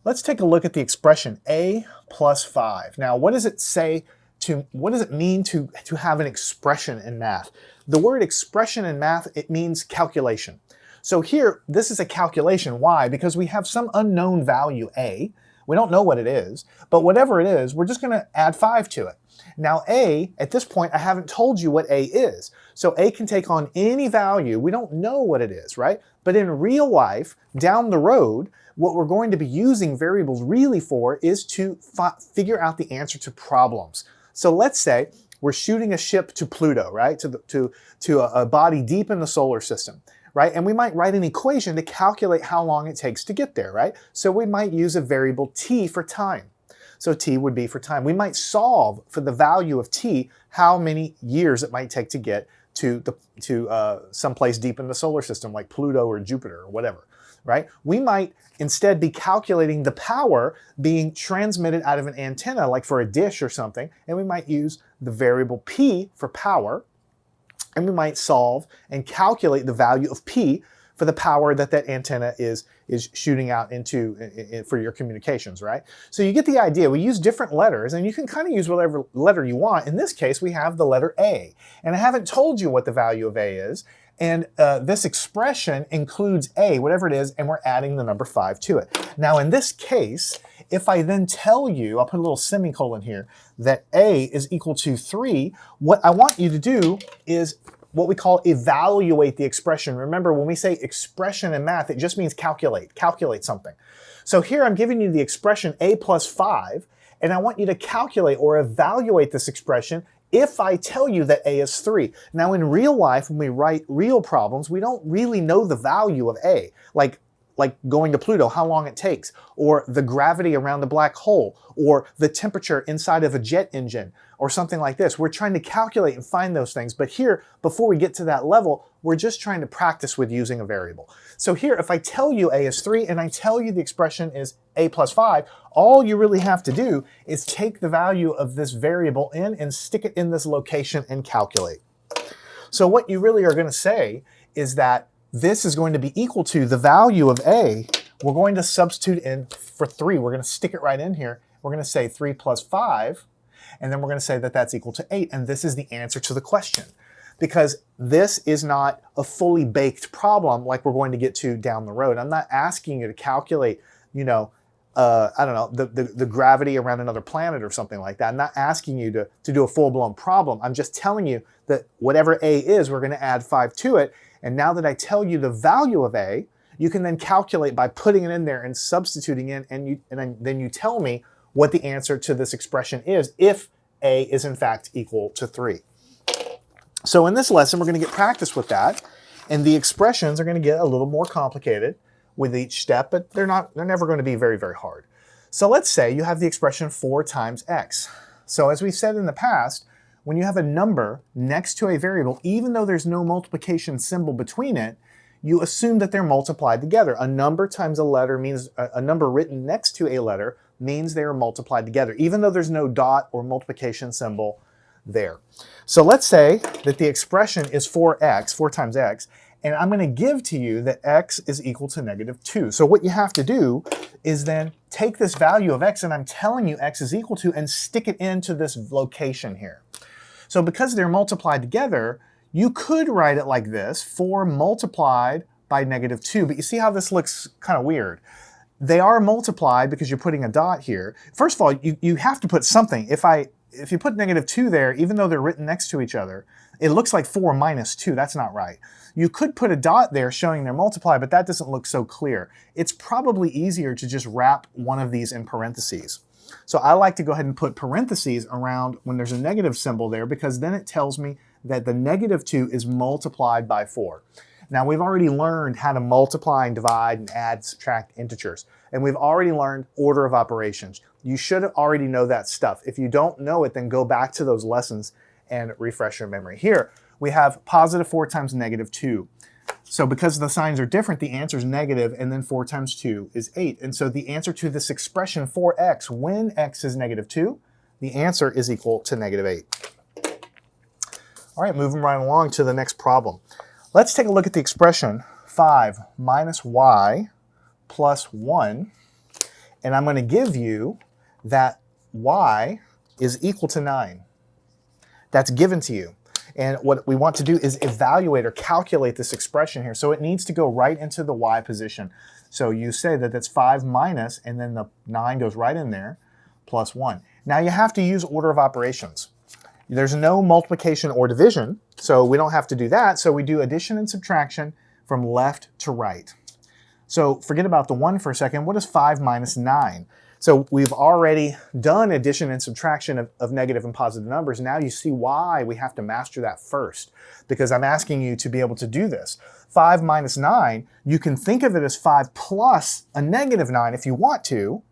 Let's take a look at the expression a plus 5. Now, what does it mean to have an expression in math? The word expression in math, it means calculation. So here, this is a calculation. Why? Because we have some unknown value a. We don't know what it is, but whatever it is, we're just going to add 5 to it. Now a, at this point, I haven't told you what a is. So a can take on any value. We don't know what it is, right? But in real life, down the road, what we're going to be using variables really for is to figure out the answer to problems. So let's say we're shooting a ship to Pluto, right? To a body deep in the solar system, right? And we might write an equation to calculate how long it takes to get there, right? So we might use a variable t for time. So t would be for time. We might solve for the value of t, how many years it might take to get to someplace deep in the solar system, like Pluto or Jupiter or whatever, right? We might instead be calculating the power being transmitted out of an antenna, like for a dish or something, and we might use the variable p for power, and we might solve and calculate the value of p for the power that antenna is shooting out into for your communications, right? So you get the idea. We use different letters, and you can kind of use whatever letter you want. In this case, we have the letter A, and I haven't told you what the value of A is, and this expression includes A, whatever it is, and we're adding the number 5 to it. Now, in this case, if I then tell you, I'll put a little semicolon here, that A is equal to 3, what I want you to do is what we call evaluate the expression. Remember, when we say expression in math, it just means calculate something. So here I'm giving you the expression a plus 5, and I want you to calculate or evaluate this expression if I tell you that a is 3. Now in real life, when we write real problems, we don't really know the value of a, like going to Pluto, how long it takes, or the gravity around the black hole, or the temperature inside of a jet engine, or something like this. We're trying to calculate and find those things, but here, before we get to that level, we're just trying to practice with using a variable. So here, if I tell you a is 3, and I tell you the expression is a plus 5, all you really have to do is take the value of this variable in and stick it in this location and calculate. So what you really are going to say is that this is going to be equal to the value of a. We're going to substitute in for 3. We're going to stick it right in here. We're going to say 3 plus 5, and then we're going to say that that's equal to 8, and this is the answer to the question. Because this is not a fully baked problem like we're going to get to down the road. I'm not asking you to calculate, I don't know, the gravity around another planet or something like that. I'm not asking you to do a full-blown problem. I'm just telling you that whatever a is, we're going to add 5 to it. And now that I tell you the value of a, you can then calculate by putting it in there and substituting in, and then you tell me what the answer to this expression is if a is in fact equal to 3. So in this lesson, we're going to get practice with that, and the expressions are going to get a little more complicated with each step, but they're never going to be very, very hard. So let's say you have the expression 4 times x. So as we've said in the past, when you have a number next to a variable, even though there's no multiplication symbol between it, you assume that they're multiplied together. A number times a letter means a number written next to a letter means they are multiplied together, even though there's no dot or multiplication symbol there. So let's say that the expression is 4x, 4 times x, and I'm going to give to you that x is equal to -2. So what you have to do is then take this value of x, and I'm telling you x is equal to, and stick it into this location here. So because they're multiplied together, you could write it like this, 4 multiplied by -2, but you see how this looks kind of weird. They are multiplied because you're putting a dot here. First of all, you have to put something. If you put -2 there, even though they're written next to each other, it looks like 4 minus 2. That's not right. You could put a dot there showing they're multiplied, but that doesn't look so clear. It's probably easier to just wrap one of these in parentheses. So I like to go ahead and put parentheses around when there's a negative symbol there, because then it tells me that the -2 is multiplied by 4. Now we've already learned how to multiply and divide and add, subtract integers, and we've already learned order of operations. You should already know that stuff. If you don't know it, then go back to those lessons and refresh your memory. Here we have +4 times -2. So because the signs are different, the answer is negative, and then 4 times 2 is 8. And so the answer to this expression 4x, when x is -2, the answer is equal to -8. All right, moving right along to the next problem. Let's take a look at the expression 5 minus y plus 1. And I'm going to give you that y is equal to 9. That's given to you. And what we want to do is evaluate or calculate this expression here. So it needs to go right into the y position. So you say that that's 5 minus, and then the 9 goes right in there, plus 1. Now you have to use order of operations. There's no multiplication or division, so we don't have to do that. So we do addition and subtraction from left to right. So forget about the 1 for a second. What is 5 minus 9? So we've already done addition and subtraction of negative and positive numbers. Now you see why we have to master that first, because I'm asking you to be able to do this. 5 minus 9, you can think of it as 5 plus a negative 9 if you want to.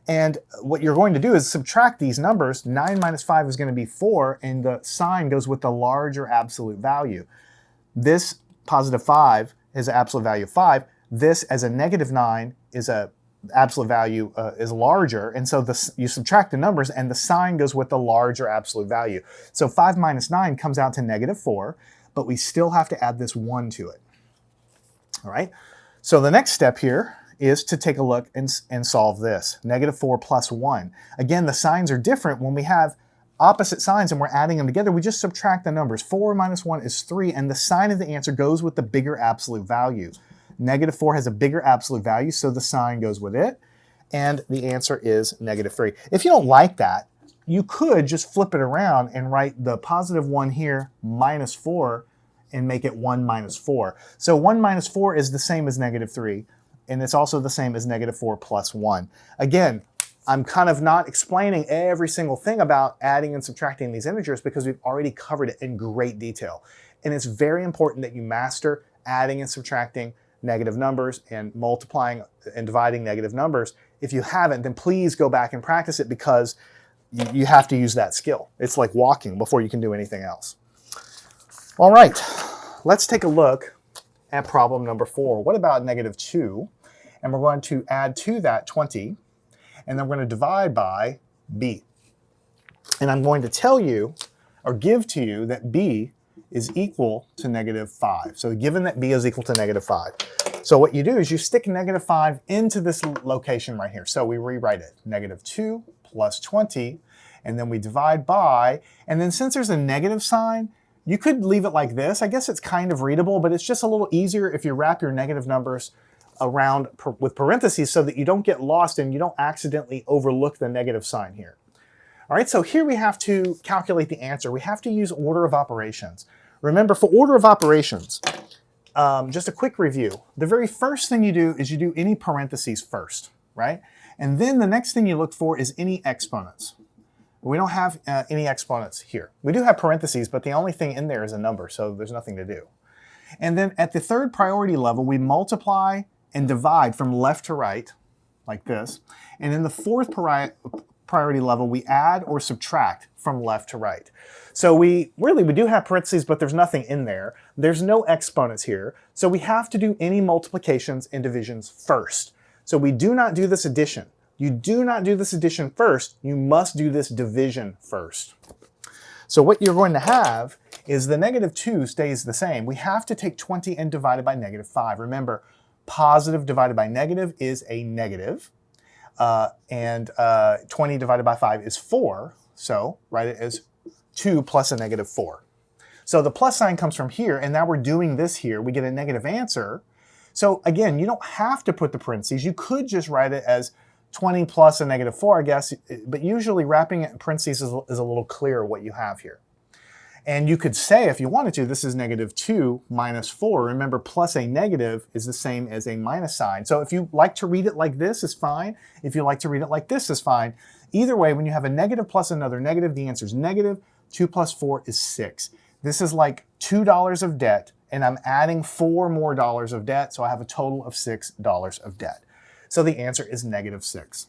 And what you're going to do is subtract these numbers. 9 minus 5 is going to be 4, and the sign goes with the larger absolute value. This positive 5 is an absolute value of 5. This as a negative 9 is a absolute value is larger, and so you subtract the numbers and the sign goes with the larger absolute value. So 5 minus 9 comes out to negative 4, but we still have to add this 1 to it. All right, so the next step here is to take a look and solve this. Negative 4 plus 1. Again, the signs are different. When we have opposite signs and we're adding them together, we just subtract the numbers. 4 minus 1 is 3, and the sign of the answer goes with the bigger absolute value. Negative 4 has a bigger absolute value, so the sign goes with it, and the answer is negative 3. If you don't like that, you could just flip it around and write the positive 1 here minus 4 and make it 1 minus 4. So 1 minus 4 is the same as negative 3, and it's also the same as negative 4 plus 1. Again, I'm kind of not explaining every single thing about adding and subtracting these integers because we've already covered it in great detail. And it's very important that you master adding and subtracting negative numbers and multiplying and dividing negative numbers. If you haven't, then please go back and practice it, because you have to use that skill. It's like walking before you can do anything else. All right, let's take a look at problem number 4. What about negative 2? And we're going to add to that 20, and then we're going to divide by b. And I'm going to tell you, or give to you, that b is equal to negative 5. So given that b is equal to negative 5. So what you do is you stick negative 5 into this location right here. So we rewrite it, negative 2 plus 20, and then we divide by, and then since there's a negative sign, you could leave it like this. I guess it's kind of readable, but it's just a little easier if you wrap your negative numbers around with parentheses so that you don't get lost and you don't accidentally overlook the negative sign here. All right, so here we have to calculate the answer. We have to use order of operations. Remember, for order of operations, just a quick review. The very first thing you do is you do any parentheses first, right? And then the next thing you look for is any exponents. We don't have any exponents here. We do have parentheses, but the only thing in there is a number, so there's nothing to do. And then at the third priority level, we multiply and divide from left to right, like this. And in the fourth priority level, we add or subtract from left to right. So we do have parentheses, but there's nothing in there. There's no exponents here. So we have to do any multiplications and divisions first. So we do not do this addition. You do not do this addition first. You must do this division first. So what you're going to have is the negative 2 stays the same. We have to take 20 and divide it by negative 5. Remember, positive divided by negative is a negative. And 20 divided by 5 is 4. So write it as 2 plus a negative 4. So the plus sign comes from here, and now we're doing this here. We get a negative answer. So again, you don't have to put the parentheses. You could just write it as 20 plus a negative 4, I guess, but usually wrapping it in parentheses is a little clearer what you have here. And you could say, if you wanted to, this is negative 2 minus 4. Remember, plus a negative is the same as a minus sign. So if you like to read it like this, is fine. If you like to read it like this, is fine. Either way, when you have a negative plus another negative, the answer is negative. 2 plus 4 is 6. This is like $2 of debt, and I'm adding $4 more of debt, so I have a total of $6 of debt. So the answer is negative 6.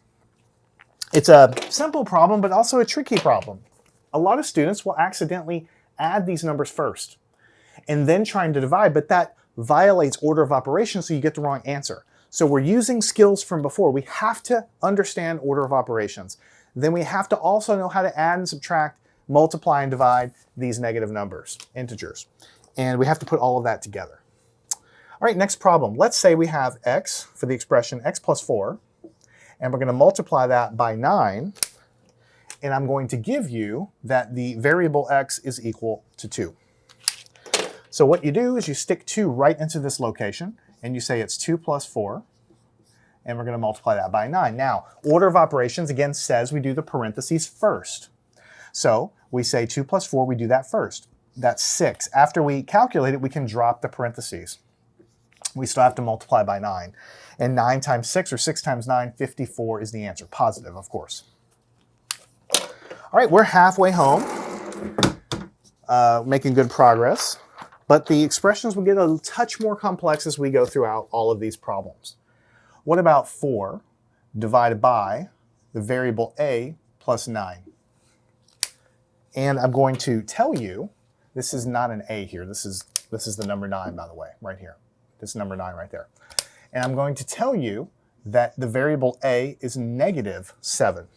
It's a simple problem, but also a tricky problem. A lot of students will accidentally add these numbers first and then trying to divide, but that violates order of operations, so you get the wrong answer. So we're using skills from before. We have to understand order of operations. Then we have to also know how to add and subtract, multiply and divide these negative numbers, integers. And we have to put all of that together. All right, next problem. Let's say we have x for the expression x plus 4, and we're going to multiply that by 9, and I'm going to give you that the variable x is equal to 2. So what you do is you stick 2 right into this location, and you say it's 2 plus 4, and we're going to multiply that by 9. Now, order of operations, again, says we do the parentheses first. So we say 2 plus 4, we do that first. That's 6. After we calculate it, we can drop the parentheses. We still have to multiply by 9. And 9 times 6, or 6 times 9, 54 is the answer. Positive, of course. All right, we're halfway home, making good progress. But the expressions will get a touch more complex as we go throughout all of these problems. What about 4 divided by the variable a plus 9? And I'm going to tell you, this is not an a here. This is the number 9, by the way, right here. This number 9 right there. And I'm going to tell you that the variable a is negative 7.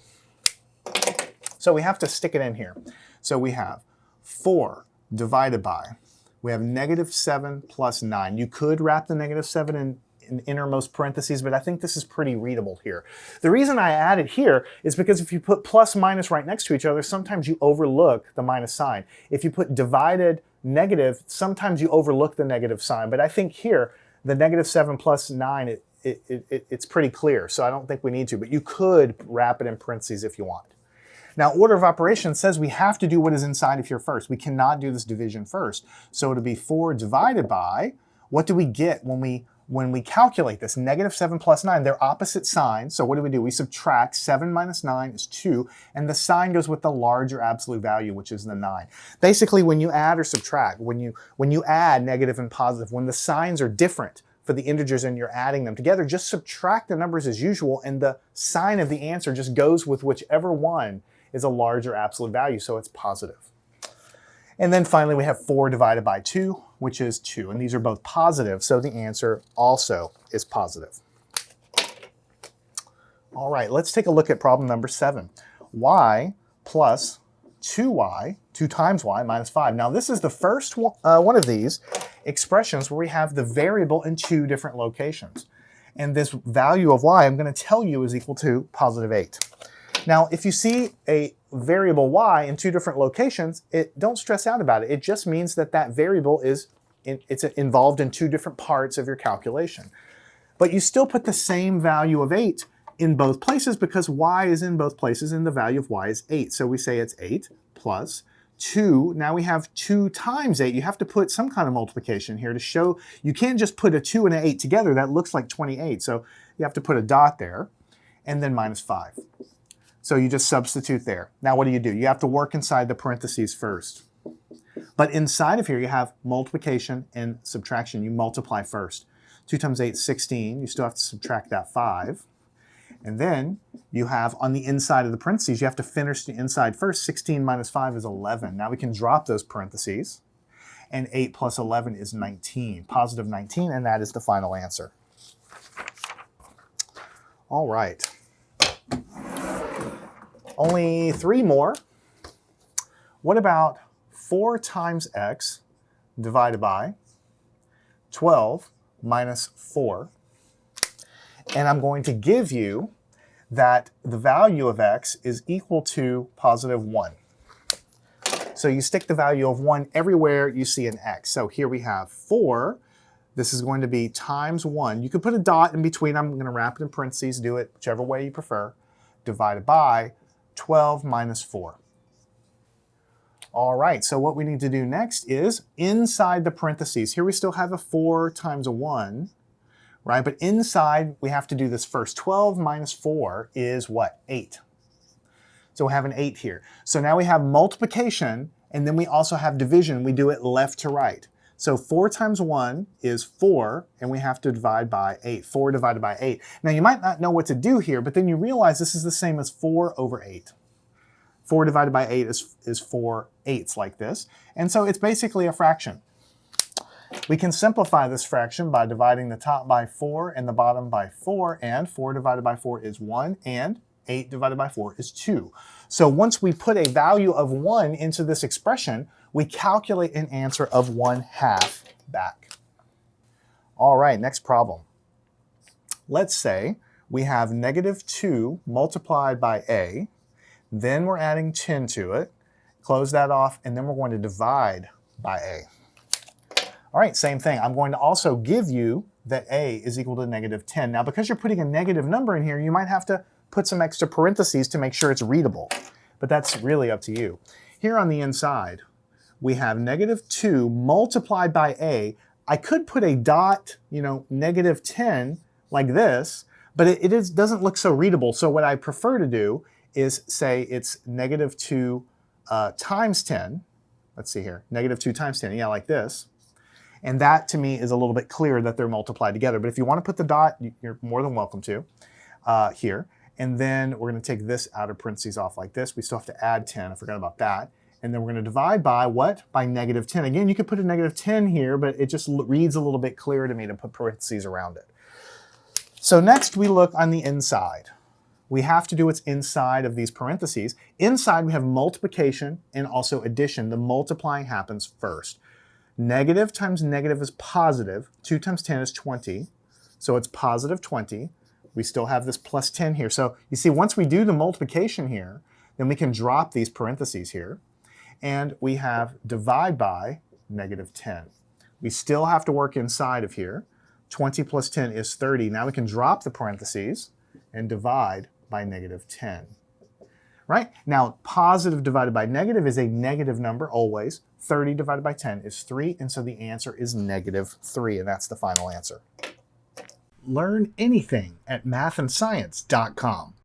So we have to stick it in here. So we have 4 divided by, we have negative 7 plus 9. You could wrap the negative 7 in innermost parentheses, but I think this is pretty readable here. The reason I add it here is because if you put plus minus right next to each other, sometimes you overlook the minus sign. If you put divided negative, sometimes you overlook the negative sign. But I think here, the negative 7 plus 9, it's pretty clear, so I don't think we need to. But you could wrap it in parentheses if you want. Now, order of operations says we have to do what is inside of here first. We cannot do this division first. So it'll be 4 divided by, what do we get when we calculate this? Negative 7 plus 9, they're opposite signs. So what do? We subtract. 7 minus 9 is 2, and the sign goes with the larger absolute value, which is the 9. Basically, when you add or subtract, when you add negative and positive, when the signs are different for the integers and you're adding them together, just subtract the numbers as usual, and the sign of the answer just goes with whichever one is a larger absolute value, so it's positive. And then finally, we have 4 divided by 2, which is 2. And these are both positive, so the answer also is positive. All right, let's take a look at problem number 7. Y plus 2y, 2 times y minus 5. Now, this is the first one of these expressions where we have the variable in 2 different locations. And this value of y, I'm going to tell you, is equal to positive 8. Now, if you see a variable y in 2 different locations, don't stress out about it. It just means that that variable is involved in 2 different parts of your calculation. But you still put the same value of 8 in both places because y is in both places and the value of y is 8. So we say it's 8 plus 2. Now we have 2 times 8. You have to put some kind of multiplication here to show you can't just put a 2 and an 8 together. That looks like 28. So you have to put a dot there and then minus 5. So you just substitute there. Now what do? You have to work inside the parentheses first. But inside of here you have multiplication and subtraction. You multiply first. 2 times 8 is 16. You still have to subtract that 5. And then you have on the inside of the parentheses, you have to finish the inside first. 16 minus 5 is 11. Now we can drop those parentheses. And 8 plus 11 is 19. Positive 19, and that is the final answer. All right. Only 3 more. What about 4 times x divided by 12 minus 4? And I'm going to give you that the value of x is equal to positive 1. So you stick the value of 1 everywhere you see an x. So here we have 4. This is going to be times 1. You could put a dot in between. I'm going to wrap it in parentheses. Do it whichever way you prefer. Divided by 12 minus 4. All right, so what we need to do next is inside the parentheses. Here we still have a 4 times a 1, right? But inside, we have to do this first. 12 minus 4 is what? 8. So we have an 8 here. So now we have multiplication, and then we also have division. We do it left to right. So 4 times 1 is 4, and we have to divide by 8. 4 divided by 8. Now you might not know what to do here, but then you realize this is the same as 4 over 8. 4 divided by 8 is 4 eighths like this. And so it's basically a fraction. We can simplify this fraction by dividing the top by 4 and the bottom by 4, and 4 divided by 4 is 1, and 8 divided by 4 is 2. So once we put a value of 1 into this expression, we calculate an answer of 1/2 back. All right, next problem. Let's say we have negative 2 multiplied by a, then we're adding 10 to it, close that off, and then we're going to divide by a. All right, same thing. I'm going to also give you that a is equal to negative 10. Now, because you're putting a negative number in here, you might have to put some extra parentheses to make sure it's readable, but that's really up to you. Here on the inside, we have negative 2 multiplied by a. I could put a dot, negative 10 like this, but it doesn't look so readable. So what I prefer to do is say it's negative 2 times 10. Let's see here, negative 2 times 10, yeah, like this. And that, to me, is a little bit clearer that they're multiplied together. But if you want to put the dot, you're more than welcome to here. And then we're going to take this outer parentheses off like this. We still have to add 10. I forgot about that. And then we're going to divide by what? By negative 10. Again, you could put a negative 10 here, but it just reads a little bit clearer to me to put parentheses around it. So next we look on the inside. We have to do what's inside of these parentheses. Inside we have multiplication and also addition. The multiplying happens first. Negative times negative is positive. 2 times 10 is 20. So it's positive 20. We still have this plus 10 here. So you see, once we do the multiplication here, then we can drop these parentheses here. And we have divide by negative 10. We still have to work inside of here. 20 plus 10 is 30. Now we can drop the parentheses and divide by negative 10. Right? Now, positive divided by negative is a negative number always. 30 divided by 10 is 3, and so the answer is negative 3, and that's the final answer. Learn anything at mathandscience.com.